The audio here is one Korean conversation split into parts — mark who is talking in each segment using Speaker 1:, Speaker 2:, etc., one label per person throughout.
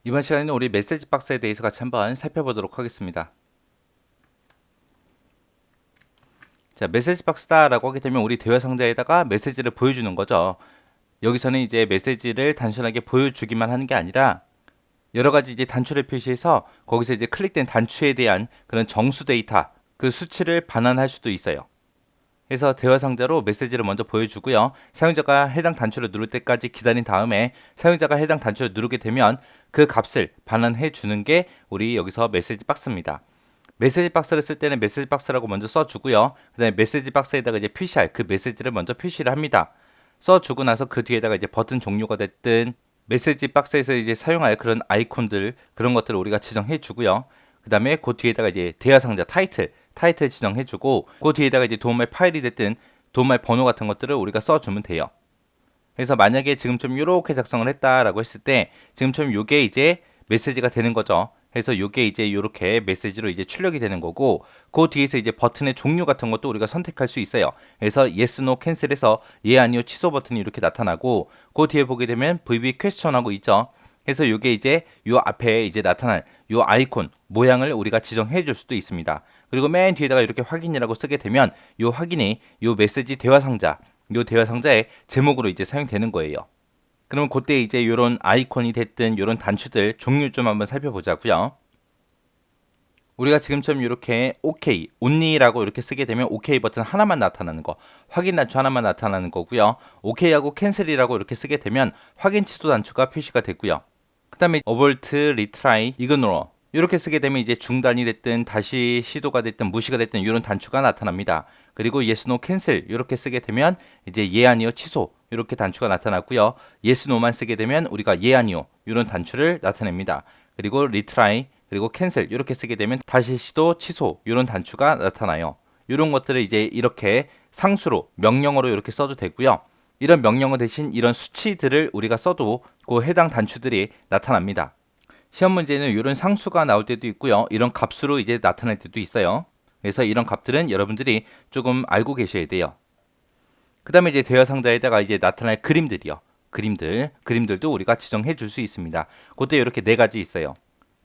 Speaker 1: 이번 시간에는 우리 메시지 박스에 대해서 같이 한번 살펴보도록 하겠습니다. 자, 메시지 박스다라고 하게 되면 우리 대화 상자에다가 메시지를 보여주는 거죠. 여기서는 이제 메시지를 단순하게 보여주기만 하는 게 아니라 여러 가지 이제 단추를 표시해서 거기서 이제 클릭된 단추에 대한 그런 정수 데이터, 그 수치를 반환할 수도 있어요. 그래서 대화 상자로 메시지를 먼저 보여주고요. 사용자가 해당 단추를 누를 때까지 기다린 다음에 사용자가 해당 단추를 누르게 되면 그 값을 반환해 주는 게 우리 여기서 메시지 박스입니다. 메시지 박스를 쓸 때는 메시지 박스라고 먼저 써주고요. 그 다음에 메시지 박스에다가 이제 표시할 그 메시지를 먼저 표시를 합니다. 써주고 나서 그 뒤에다가 이제 버튼 종류가 됐든 메시지 박스에서 이제 사용할 그런 아이콘들 그런 것들을 우리가 지정해 주고요. 그 다음에 그 뒤에다가 이제 대화 상자 타이틀 지정해 주고 그 뒤에다가 이제 도움말 파일이 됐든 도움말 번호 같은 것들을 우리가 써주면 돼요. 그래서 만약에 지금처럼 이렇게 작성을 했다라고 했을 때 지금처럼 요게 이제 메시지가 되는 거죠. 그래서 요게 이제 이렇게 메시지로 이제 출력이 되는 거고 그 뒤에서 이제 버튼의 종류 같은 것도 우리가 선택할 수 있어요. 그래서 yes, no, cancel에서 예, 아니요, 취소 버튼이 이렇게 나타나고 그 뒤에 보게 되면 VB 퀘스천하고 있죠. 그래서 요게 이제 요 앞에 이제 나타날 요 아이콘 모양을 우리가 지정해 줄 수도 있습니다. 그리고 맨 뒤에다가 이렇게 확인이라고 쓰게 되면 요 확인이 요 메시지 대화 상자 요 대화 상자의 제목으로 이제 사용되는 거예요. 그러면 그때 이제 이런 아이콘이 됐든 이런 단추들 종류 좀 한번 살펴보자고요. 우리가 지금처럼 이렇게 OK, only라고 이렇게 쓰게 되면 OK 버튼 하나만 나타나는 거, 확인 단추 하나만 나타나는 거고요. OK하고 캔슬이라고 이렇게 쓰게 되면 확인 취소 단추가 표시가 되고요. 그 다음에 abort, retry, ignore 이렇게 쓰게 되면 이제 중단이 됐든 다시 시도가 됐든 무시가 됐든 이런 단추가 나타납니다. 그리고 yes, no, cancel 이렇게 쓰게 되면 이제 예, 아니요, 취소 이렇게 단추가 나타났고요. yes, no만 쓰게 되면 우리가 예, 아니요 이런 단추를 나타냅니다. 그리고 retry 그리고 cancel 이렇게 쓰게 되면 다시 시도, 취소 이런 단추가 나타나요. 이런 것들을 이제 이렇게 상수로 명령어로 이렇게 써도 되고요. 이런 명령어 대신 이런 수치들을 우리가 써도 그 해당 단추들이 나타납니다. 시험 문제는 이런 상수가 나올 때도 있고요. 이런 값으로 이제 나타날 때도 있어요. 그래서 이런 값들은 여러분들이 조금 알고 계셔야 돼요. 그 다음에 이제 대화 상자에다가 이제 나타날 그림들이요. 그림들도 우리가 지정해 줄 수 있습니다. 그때 이렇게 네 가지 있어요.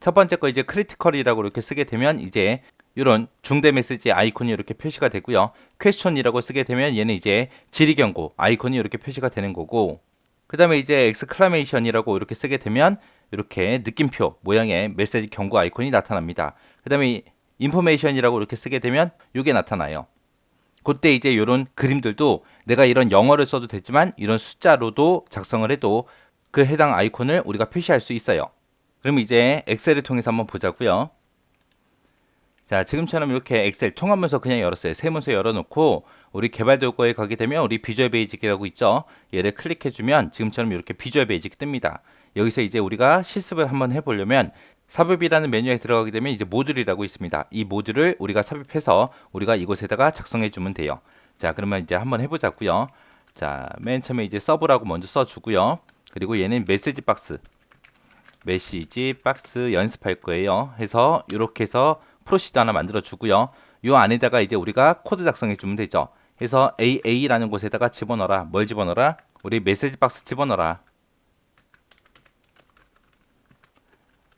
Speaker 1: 첫 번째 거 이제 크리티컬이라고 이렇게 쓰게 되면 이제 이런 중대 메시지 아이콘이 이렇게 표시가 되고요. 퀘스천이라고 쓰게 되면 얘는 이제 질의 경고 아이콘이 이렇게 표시가 되는 거고 그 다음에 이제 엑스클라메이션이라고 이렇게 쓰게 되면 이렇게 느낌표 모양의 메시지 경고 아이콘이 나타납니다. 그 다음에 인포메이션이라고 이렇게 쓰게 되면 이게 나타나요. 그때 이제 이런 그림들도 내가 이런 영어를 써도 되지만 이런 숫자로도 작성을 해도 그 해당 아이콘을 우리가 표시할 수 있어요. 그럼 이제 엑셀을 통해서 한번 보자고요. 자, 지금처럼 이렇게 엑셀 통합문서 그냥 열었어요. 새 문서 열어놓고 우리 개발 도구에 가게 되면 우리 비주얼 베이직이라고 있죠. 얘를 클릭해주면 지금처럼 이렇게 비주얼 베이직이 뜹니다. 여기서 이제 우리가 실습을 한번 해보려면 삽입이라는 메뉴에 들어가게 되면 이제 모듈이라고 있습니다. 이 모듈을 우리가 삽입해서 우리가 이곳에다가 작성해주면 돼요. 자, 그러면 이제 한번 해보자고요. 자, 맨 처음에 이제 서브라고 먼저 써주고요. 그리고 얘는 메시지 박스 연습할 거예요. 해서 이렇게 해서 프로시드 하나 만들어 주고요. 요 안에다가 이제 우리가 코드 작성해 주면 되죠. 해서 AA라는 곳에다가 집어넣어라. 뭘 집어넣어라? 우리 메시지 박스 집어넣어라.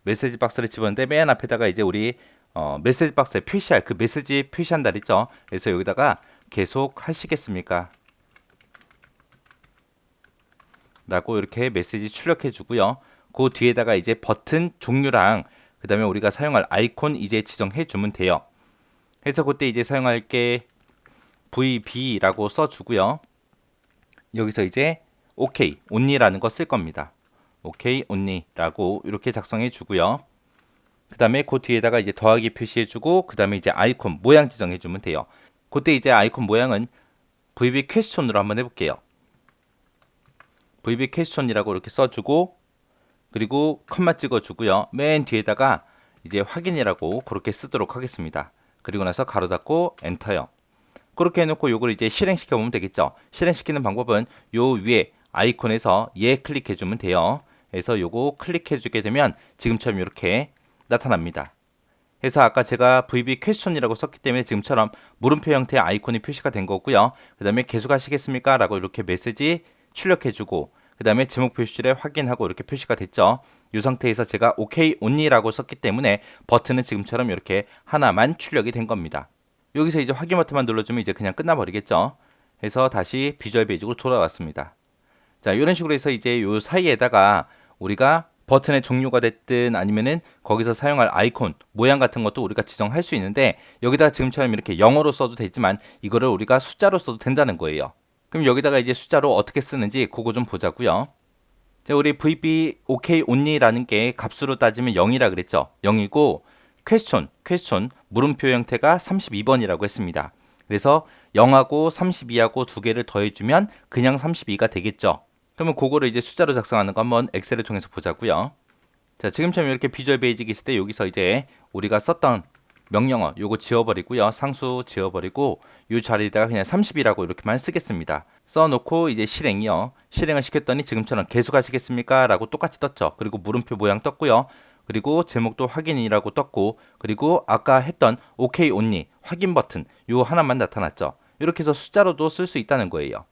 Speaker 1: 메시지 박스를 집어넣는데 맨 앞에다가 이제 우리 메시지 박스에 표시할 그 메시지 표시한 달 있죠. 그래서 여기다가 계속 하시겠습니까? 라고 이렇게 메시지 출력해 주고요. 그 뒤에다가 이제 버튼 종류랑 그 다음에 우리가 사용할 아이콘 이제 지정해 주면 돼요. 해서 그때 이제 사용할 게 VB라고 써주고요. 여기서 이제 OK, only라는 거 쓸 겁니다. OK, only라고 이렇게 작성해 주고요. 그 다음에 그 뒤에다가 이제 더하기 표시해 주고 그 다음에 이제 아이콘 모양 지정해 주면 돼요. 그때 이제 아이콘 모양은 VB 퀘스천으로 한번 해볼게요. VB 퀘스천이라고 이렇게 써주고 그리고 컴마 찍어주고요. 맨 뒤에다가 이제 확인이라고 그렇게 쓰도록 하겠습니다. 그리고 나서 가로 닫고 엔터요. 그렇게 해놓고 요걸 이제 실행시켜 보면 되겠죠. 실행시키는 방법은 요 위에 아이콘에서 예 클릭해주면 돼요. 그래서 요거 클릭해주게 되면 지금처럼 이렇게 나타납니다. 그래서 아까 제가 VB 퀘스천이라고 썼기 때문에 지금처럼 물음표 형태의 아이콘이 표시가 된 거고요. 그 다음에 계속하시겠습니까? 라고 이렇게 메시지 출력해주고 그 다음에 제목 표시를 확인하고 이렇게 표시가 됐죠. 이 상태에서 제가 OK only라고 썼기 때문에 버튼은 지금처럼 이렇게 하나만 출력이 된 겁니다. 여기서 이제 확인 버튼만 눌러주면 이제 그냥 끝나버리겠죠. 해서 다시 비주얼 베이직으로 돌아왔습니다. 자, 이런 식으로 해서 이제 요 사이에다가 우리가 버튼의 종류가 됐든 아니면은 거기서 사용할 아이콘, 모양 같은 것도 우리가 지정할 수 있는데 여기다가 지금처럼 이렇게 영어로 써도 되지만 이거를 우리가 숫자로 써도 된다는 거예요. 그럼 여기다가 이제 숫자로 어떻게 쓰는지 그거 좀 보자고요. 자, 우리 VB OK only라는 게 값수로 따지면 0이라 그랬죠. 0이고 question 물음표 형태가 32번이라고 했습니다. 그래서 0하고 32하고 두 개를 더해주면 그냥 32가 되겠죠. 그러면 그거를 이제 숫자로 작성하는 거 한번 엑셀을 통해서 보자고요. 자, 지금처럼 이렇게 비주얼 베이직이 있을 때 여기서 이제 우리가 썼던 명령어 요거 지워버리고요. 상수 지워버리고 이 자리에다가 그냥 30이라고 이렇게만 쓰겠습니다. 써놓고 이제 실행이요. 실행을 시켰더니 지금처럼 계속하시겠습니까? 라고 똑같이 떴죠. 그리고 물음표 모양 떴고요. 그리고 제목도 확인이라고 떴고 그리고 아까 했던 OK only 확인 버튼 요 하나만 나타났죠. 이렇게 해서 숫자로도 쓸 수 있다는 거예요.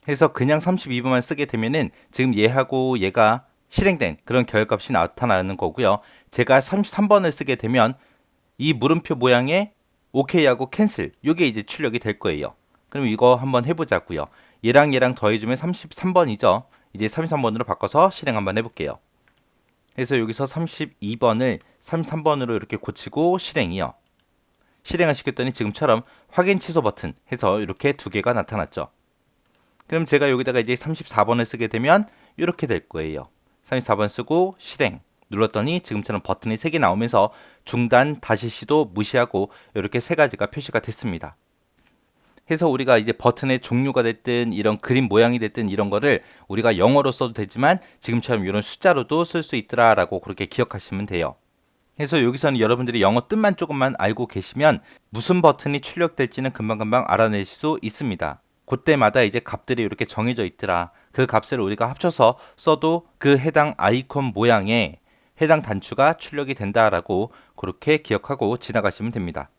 Speaker 1: 해서 그냥 32번만 쓰게 되면은 지금 얘하고 얘가 실행된 그런 결값이 나타나는 거고요. 제가 33번을 쓰게 되면 이 물음표 모양의 OK하고 캔슬 이게 이제 출력이 될 거예요. 그럼 이거 한번 해보자고요. 얘랑 더해주면 33번이죠. 이제 33번으로 바꿔서 실행 한번 해볼게요. 그래서 여기서 32번을 33번으로 이렇게 고치고 실행이요. 실행을 시켰더니 지금처럼 확인 취소 버튼 해서 이렇게 두 개가 나타났죠. 그럼 제가 여기다가 이제 34번을 쓰게 되면 이렇게 될 거예요. 34번 쓰고 실행 눌렀더니 지금처럼 버튼이 3개 나오면서 중단, 다시 시도, 무시하고 이렇게 3가지가 표시가 됐습니다. 해서 우리가 이제 버튼의 종류가 됐든 이런 그림 모양이 됐든 이런 거를 우리가 영어로 써도 되지만 지금처럼 이런 숫자로도 쓸 수 있더라라고 그렇게 기억하시면 돼요. 그래서 여기서는 여러분들이 영어 뜻만 조금만 알고 계시면 무슨 버튼이 출력될지는 금방금방 알아낼 수 있습니다. 그때마다 이제 값들이 이렇게 정해져 있더라. 그 값을 우리가 합쳐서 써도 그 해당 아이콘 모양에 해당 단추가 출력이 된다라고 그렇게 기억하고 지나가시면 됩니다.